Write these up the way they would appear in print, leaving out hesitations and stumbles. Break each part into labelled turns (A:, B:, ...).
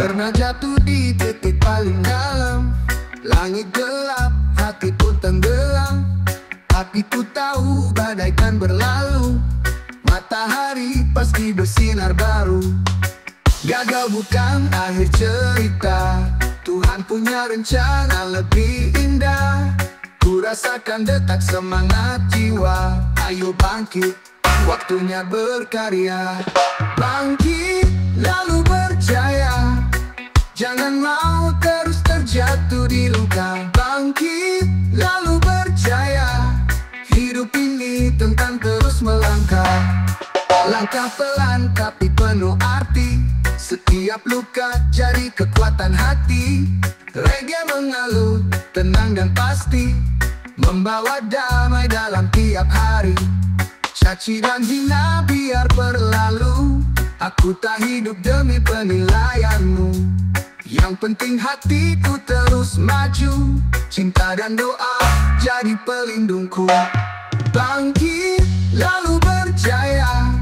A: Pernah jatuh di titik paling dalam, langit gelap, hati pun tenggelam. Tapi ku tahu badai kan berlalu, matahari pasti bersinar baru. Gagal bukan akhir cerita, Tuhan punya rencana lebih indah. Ku rasakan detak semangat jiwa, ayo bangkit, waktunya berkarya. Bangkit, lalu berjaya, jangan mau terus terjatuh di luka. Bangkit, lalu berjaya, hidup ini tentang terus melangkah. Langkah pelan tapi penuh arti, setiap luka jadi kekuatan hati. Reggae mengalut, tenang dan pasti, membawa damai dalam tiap hari. Caci dan hina biar berlalu, aku tak hidup demi penilaianmu. Yang penting hatiku terus maju, cinta dan doa jadi pelindungku. Bangkit, lalu berjaya,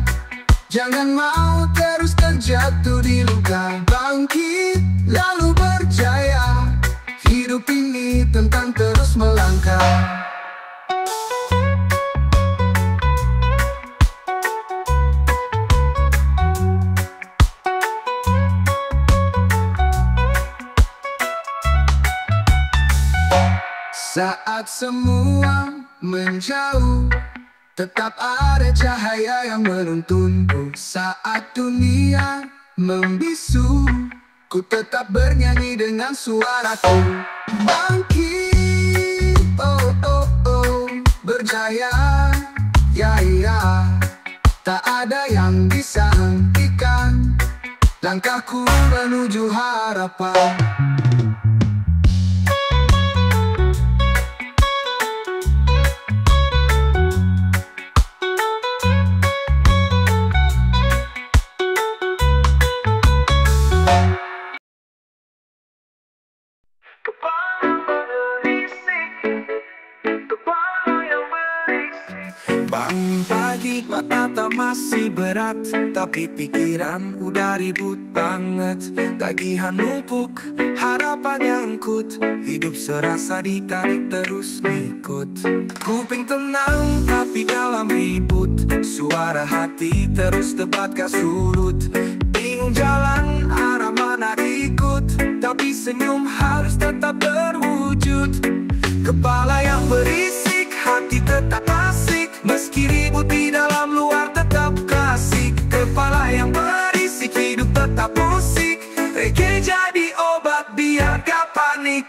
A: jangan mau terus terjatuh di luka. Bangkit, lalu berjaya, hidup ini tentang terus melangkah. Saat semua menjauh, tetap ada cahaya yang menuntunku. Saat dunia membisu, ku tetap bernyanyi dengan suaraku. Bangkit, oh oh oh, berjaya, ya ya. Tak ada yang bisa hentikan langkahku menuju harapan.
B: Bangun pagi, mata tak masih berat, tapi pikiran udah ribut banget. Tagihan numpuk, harapan nyangkut, hidup serasa ditarik terus ngikut. Kuping tenang, tapi dalam ribut, suara hati terus debat gak surut. Bingung jalan, arah mana ikut, tapi senyum harus tetap berwujud. Kepala yang berisik, hati tetap asik, meski ribut di dalam luar tetap klasik. Kepala yang berisik, hidup tetap musik, reggae jadi obat biar gak panik.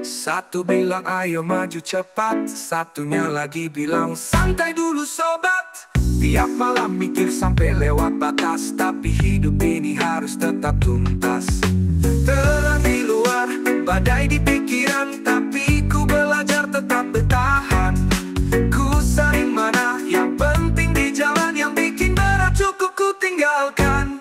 B: Satu bilang ayo maju cepat, satunya lagi bilang santai dulu sobat. Tiap malam mikir sampai lewat batas, tapi hidup ini harus tetap tuntas. Terang di luar, badai di pikiran, tapi ku belajar tetap bertahan. Ku sering mana, yang penting di jalan, yang bikin berat cukup ku tinggalkan.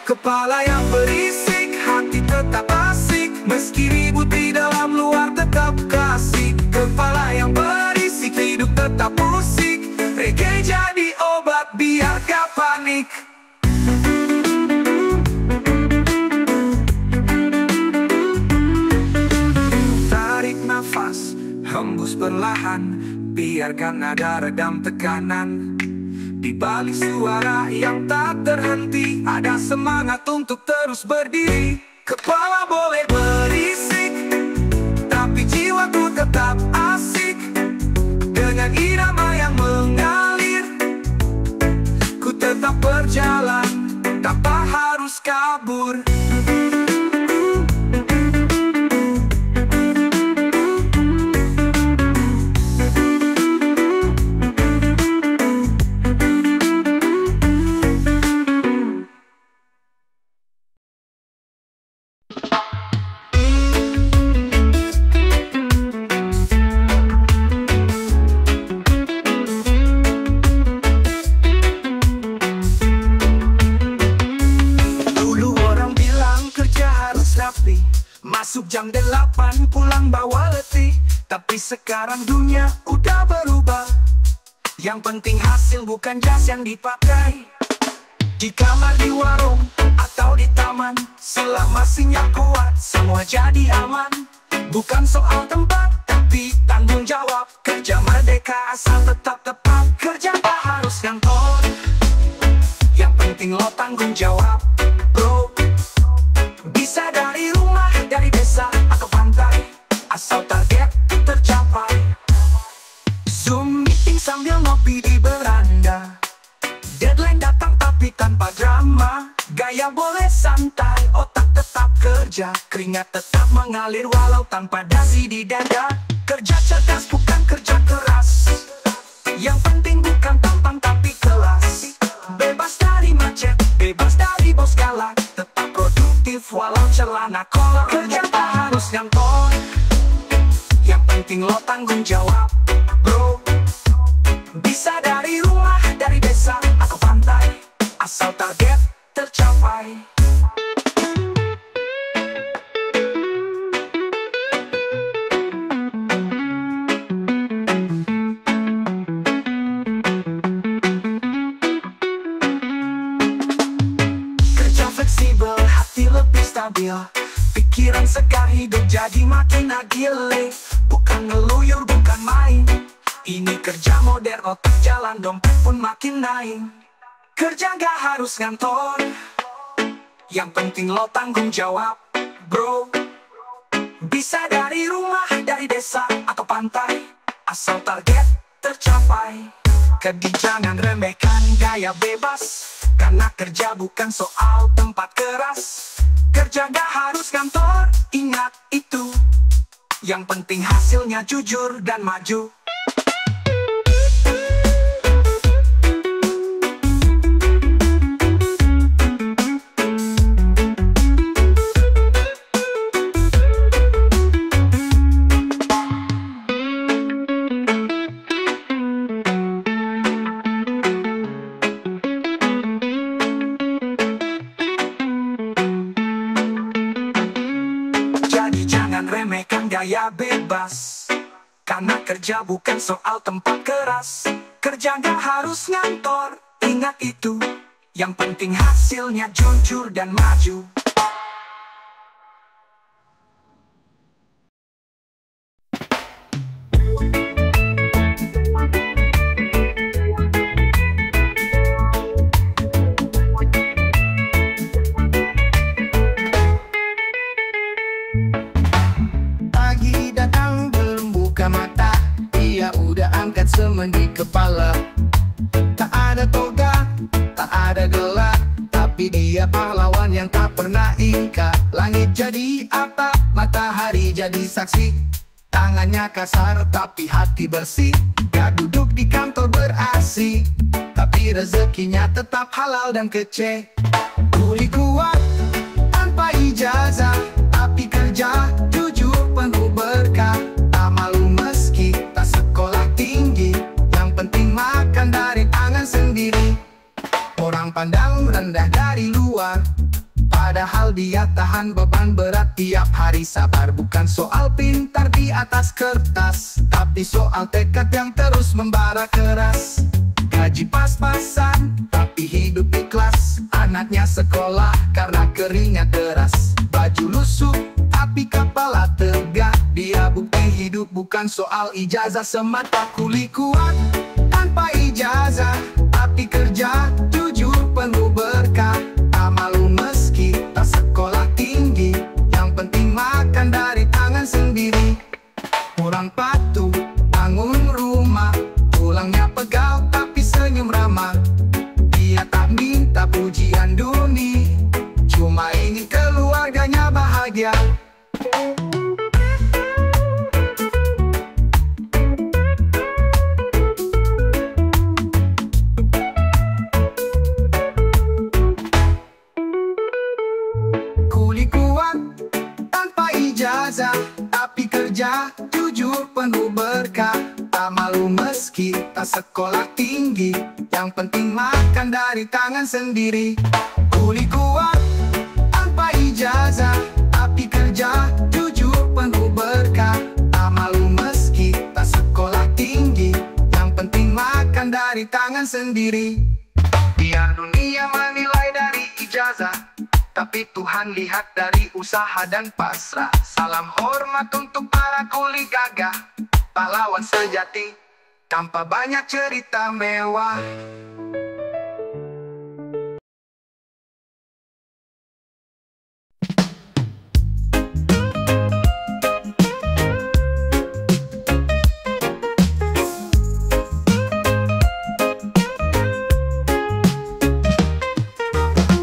B: Kepala yang berisik, hati tetap asik, meski ribut di dalam luar tetap klasik. Kepala yang berisik, hidup tetap musik, reggae jadi obat biar gak panik. Tarik nafas, hembus perlahan, biarkan nada redam tekanan. Di balik suara yang tak terhenti, ada semangat untuk terus berdiri. Kepala boleh berisik, tapi jiwaku tetap asik. Dengan irama yang mengalir, ku tetap berjalan, tanpa harus kabur. Masuk jam 8, pulang bawa letih. Tapi sekarang dunia udah berubah, Yang penting hasil bukan jas yang dipakai. Di kamar, di warung, atau di taman, selama sinyal kuat, semua jadi aman. Bukan soal tempat, tapi tanggung jawab. Kerja merdeka asal tetap tepat. Kerja tak harus kantor, yang penting lo tanggung jawab, bro. Bisa dari rumah, dari desa, atau pantai, asal target tercapai. Zoom meeting sambil ngopi di beranda, deadline datang tapi tanpa drama. Gaya boleh santai, otak tetap kerja, keringat tetap mengalir walau tanpa dasi di dada. Kerja cerdas bukan kerja keras, yang penting bukan tampang tapi kelas. Bebas dari macet, bebas dari bos galak, tetap produktif walau celana kolor. Kerja tak harus kantor, yang penting lo tanggung jawab, bro. Bisa dari rumah, dari desa, atau pantai, asal target tercapai. Kerja fleksibel, hati lebih stabil, pikiran segar, hidup jadi makin agil. Bukan ngeluyur, bukan main, ini kerja modern, otak jalan, dompet pun makin naik. Kerja gak harus ngantor, yang penting lo tanggung jawab, bro. Bisa dari rumah, dari desa, atau pantai, asal target tercapai. Jadi jangan remehkan gaya bebas, karena kerja bukan soal tempat keras. Kerja gak harus kantor, ingat itu, yang penting hasilnya jujur dan maju. Jadi jangan remehkan gaya bebas, karena kerja bukan soal tempat keras. Kerja gak harus ngantor, ingat itu, yang penting hasilnya jujur dan maju.
A: Pagi datang belum buka mata, dia udah angkat semen di kepala. Tak ada toga, tak ada gelar, tapi dia pahlawan yang tak pernah ingkar. Langit jadi atap, matahari jadi saksi, tangannya kasar tapi hati bersih. Gak duduk di kantor ber-AC, tapi rezekinya tetap halal dan kece. Kuli kuat tanpa ijazah, tapi kerja jujur penuh berkah. Tak malu meski tak sekolah tinggi, yang penting makan dari tangan sendiri. Orang pandang rendah dari luar, padahal dia tahan beban berat tiap hari. Sabar bukan soal pintar di atas kertas, tapi soal tekad yang terus membara keras. Gaji pas-pasan, tapi hidup ikhlas. Anaknya sekolah karena keringat deras. Baju lusuh, tapi kepala tegak. Dia bukti hidup bukan soal ijazah semata. Kuli kuat tanpa ijazah, tapi kerja jujur penuh berkah. Tak malu meski tak sekolah tinggi, yang penting makan dari tangan sendiri. Orang patuh bangun rumah, tulangnya pegal tapi senyum ramah. Dia tak minta pujian dunia, cuma ingin keluarganya bahagia. Kuli kuat tanpa ijazah, tapi kerja jujur penuh berkah. Tak malu meski tak sekolah tinggi, yang penting makan dari tangan sendiri. Kuli kuat tanpa ijazah, tapi kerja jujur penuh berkah. Tak malu meski tak sekolah tinggi, yang penting makan dari dari tangan sendiri. Biar dunia menilai dari ijazah, tapi Tuhan lihat dari usaha dan pasrah. Salam hormat untuk para kuli gagah, pahlawan sejati tanpa banyak cerita mewah.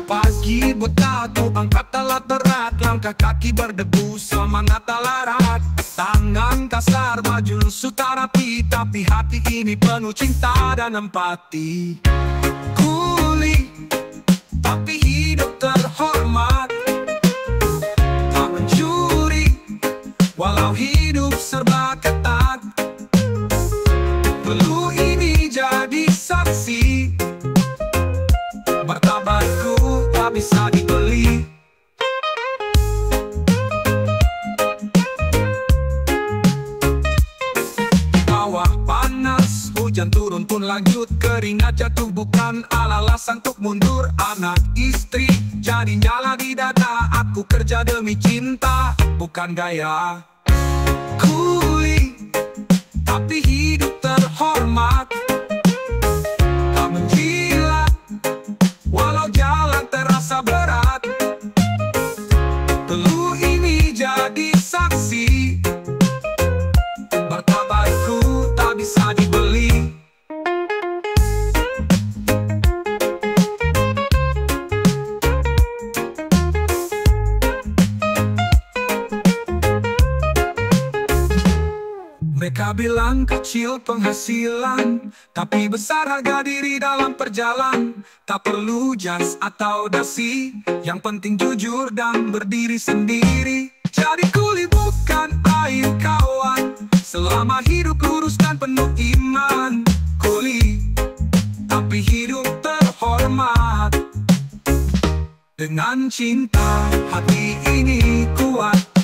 B: Pagi bertato, angkat alat berat, langkah kaki berdebu, semangat larat. Tangan kasar, maju suta rapi, tapi hati ini penuh cinta dan empati. Kuli, tapi hidup terhormat. Tak mencuri, walau hidup serba ketat. Perlu ini jadi saksi, martabatku tak bisa dibeli. Di bawah panas, hujan turun pun lanjut, keringat jatuh bukan alasan untuk mundur. Anak istri jadi nyala di dada, aku kerja demi cinta, bukan gaya. Kuli, tapi hidup terhormat. Tak menjilat, walau jalan terasa berat. Perlu ini jadi saksi, martabatku tak bisa dibeli. Mereka bilang kecil penghasilan, tapi besar harga diri dalam perjalanan. Tak perlu jas atau dasi, yang penting jujur dan berdiri sendiri. Jadi kuli bukan air kawan, selama hidup lurus dan penuh iman. Kuli, tapi hidup terhormat. Dengan cinta, hati ini kuat.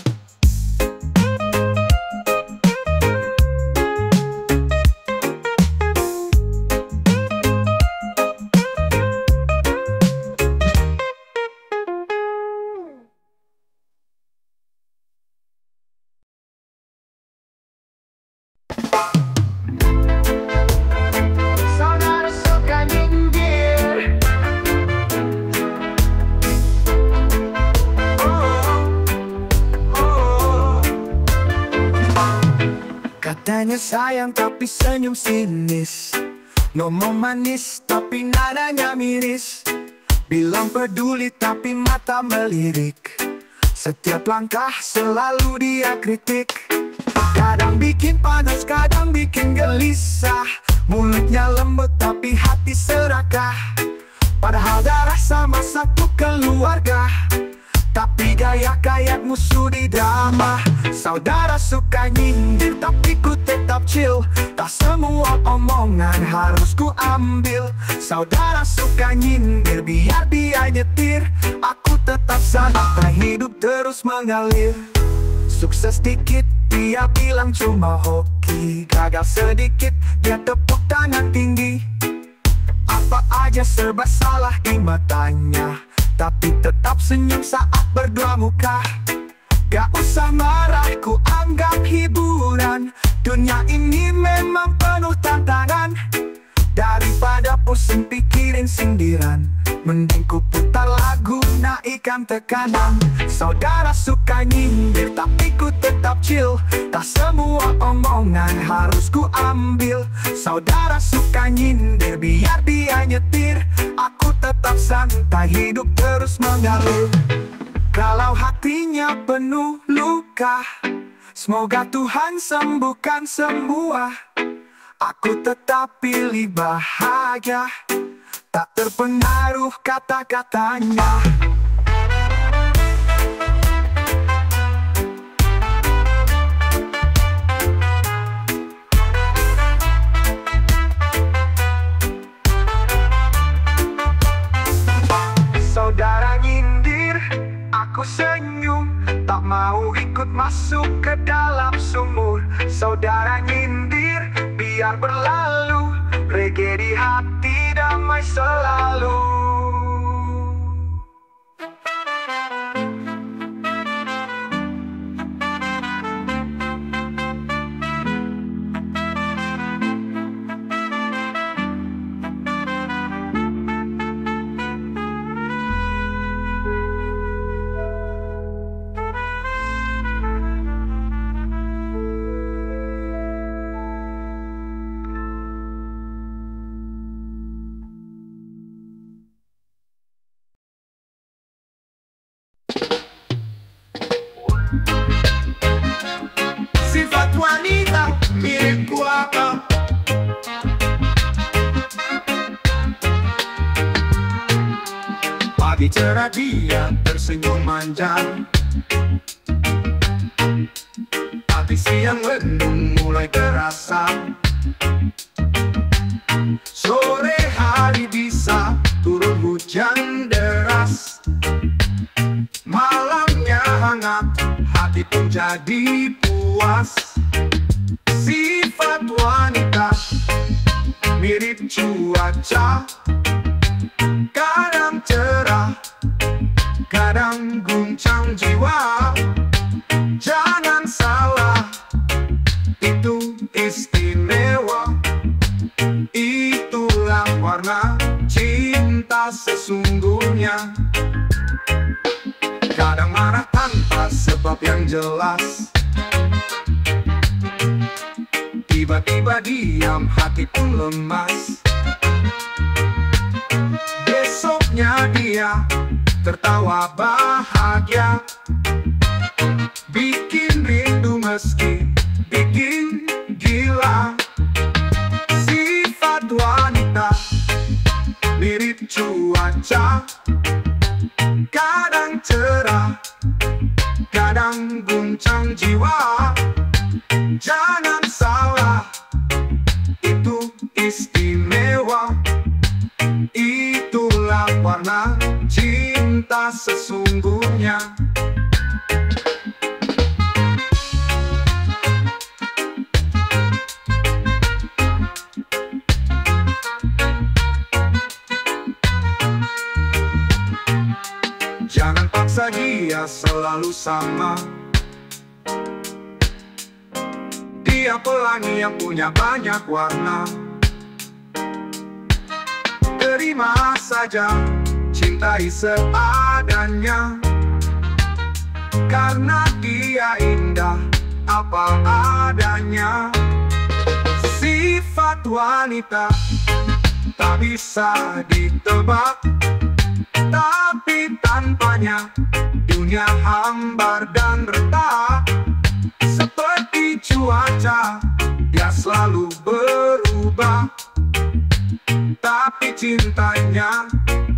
A: Saudara suka nyindir, katanya sayang tapi senyum sinis, ngomong manis tapi nadanya miris, bilang peduli tapi mata melirik. Setiap langkah selalu dia kritik. Kadang bikin panas, kadang bikin gelisah. Mulutnya lembut tapi hati serakah. Padahal darah sama satu keluarga, tapi gaya kayak musuh di drama. Saudara suka nyindir tapi ku tetap chill. Tak semua omongan harus ku ambil. Saudara suka nyindir biar dia nyetir, aku tetap santai, hidup terus mengalir. Sukses dikit dia bilang cuma hoki, gagal sedikit dia tepuk tangan tinggi. Apa aja serba salah di matanya, tapi tetap senyum saat berdua muka. Gak usah marah, ku anggap hiburan. Dunia ini memang penuh tantangan. Daripada pusing pikirin sindiran, mending ku putar lagu naikkan tekanan. Saudara suka nyindir tapi ku tetap chill. Tak semua omongan harus ku ambil. Saudara suka nyindir biar dia nyetir, aku tetap santai, hidup terus mengalir. Kalau hatinya penuh luka, semoga Tuhan sembuhkan semua. Aku tetap pilih bahagia, tak terpengaruh kata-katanya. Saudara nyindir, aku senyum, tak mau ikut masuk ke dalam sumur. Saudara nyindir, biar berlalu,
B: reggae di hati damai selalu.
A: Sifat wanita miripku apa? Pagi cerah dia tersenyum manja, tapi siang mendung mulai terasa. Sore hari bisa turun hujan deras, malamnya hangat, hati pun jadi puas. Sifat wanita mirip cuaca, kadang cerah, kadang guncang jiwa. Jangan salah, itu istimewa. Itulah warna cinta sesungguhnya. Kadang marah tanpa sebab yang jelas, tiba-tiba diam, hati pun lemas. Besoknya dia tertawa bahagia, bikin rindu meski bikin gila. Sifat wanita mirip cuaca, kadang cerah, kadang guncang jiwa. Jangan salah, itu istimewa. Itulah warna cinta sesungguhnya. Jangan paksa dia selalu sama. Dia pelangi yang punya banyak warna. Terima saja, cintai seadanya, karena dia indah apa adanya. Sifat wanita tak bisa ditebak, tapi tanpanya dunia hambar dan retak. Seperti cuaca, dia selalu berubah, tapi cintanya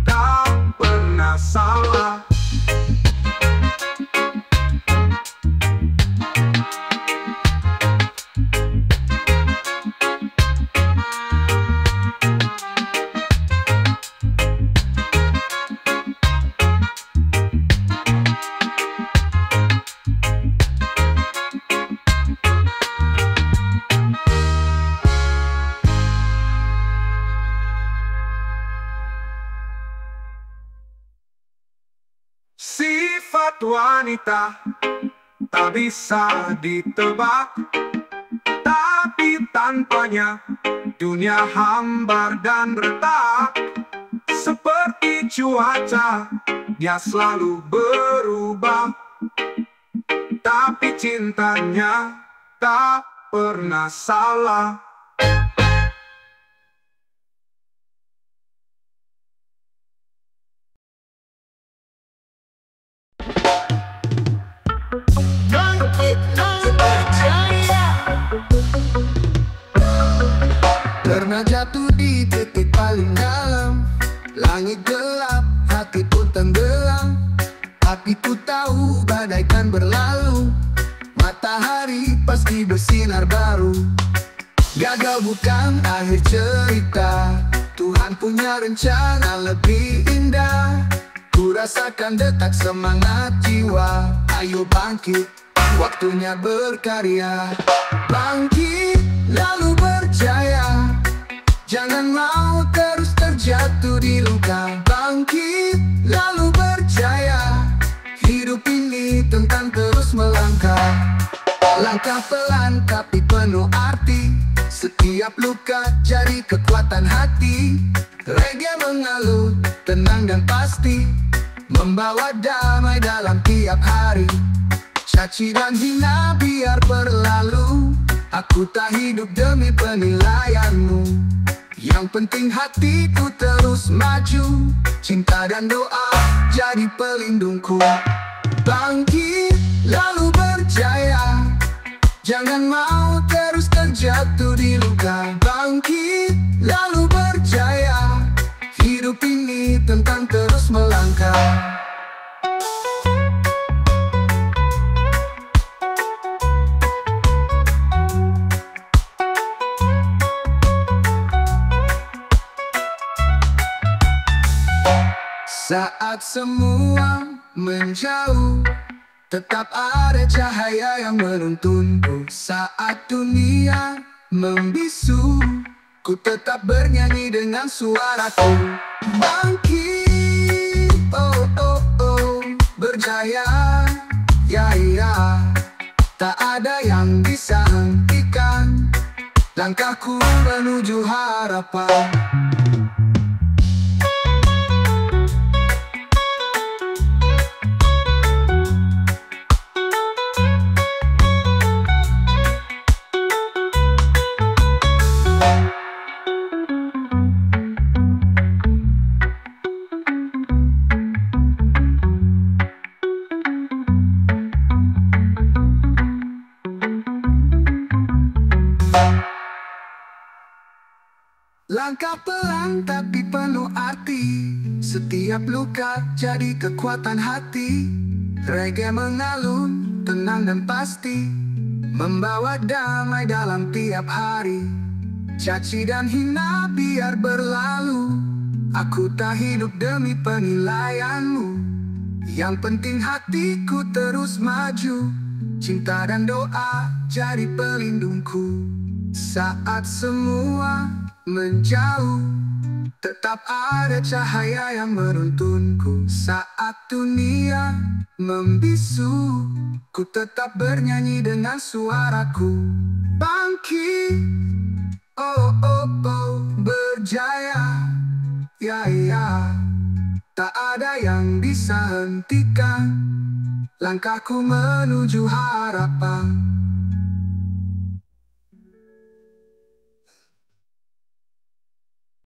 A: tak pernah salah. Sifat wanita tak bisa ditebak, tapi tanpanya dunia hambar dan retak. Seperti cuaca, dia selalu berubah, tapi cintanya tak pernah salah. Pernah jatuh di titik paling dalam, langit gelap, hatiku tenggelam. Tapi ku tahu badai kan berlalu, matahari pasti bersinar baru. Gagal bukan akhir cerita, Tuhan punya rencana lebih indah. Ku rasakan detak semangat jiwa, ayo bangkit, waktunya berkarya. Bangkit lalu berjaya, Jangan mau terus terjatuh di luka. Bangkit, lalu berjaya. Hidup ini tentang terus melangkah. Langkah pelan tapi penuh arti. Setiap luka jadi kekuatan hati. Reggae mengalut, tenang dan pasti, membawa damai dalam tiap hari. Caci dan hina biar berlalu. Aku tak hidup demi penilaianmu. Yang penting hatiku terus maju. Cinta dan doa jadi pelindungku. Bangkit, lalu berjaya. Jangan mau terus terjatuh di luka. Bangkit, lalu berjaya. Hidup ini tentang terus melangkah. Saat semua menjauh, tetap ada cahaya yang menuntunku. Saat dunia membisu, ku tetap bernyanyi dengan suaraku. Bangkit, oh oh oh, berjaya, ya ya. Tak ada yang bisa hentikan langkahku menuju harapan. Langkah pelan tapi penuh arti. Setiap luka jadi kekuatan hati. Reggae mengalun, tenang dan pasti, membawa damai dalam tiap hari. Caci dan hina biar berlalu. Aku tak hidup demi penilaianmu. Yang penting hatiku terus maju. Cinta dan doa jadi pelindungku. Saat semua menjauh, tetap ada cahaya yang menuntunku. Saat dunia membisu, ku tetap bernyanyi dengan suaraku. Bangkit, oh oh oh, berjaya, ya ya. Tak ada yang bisa hentikan langkahku menuju harapan.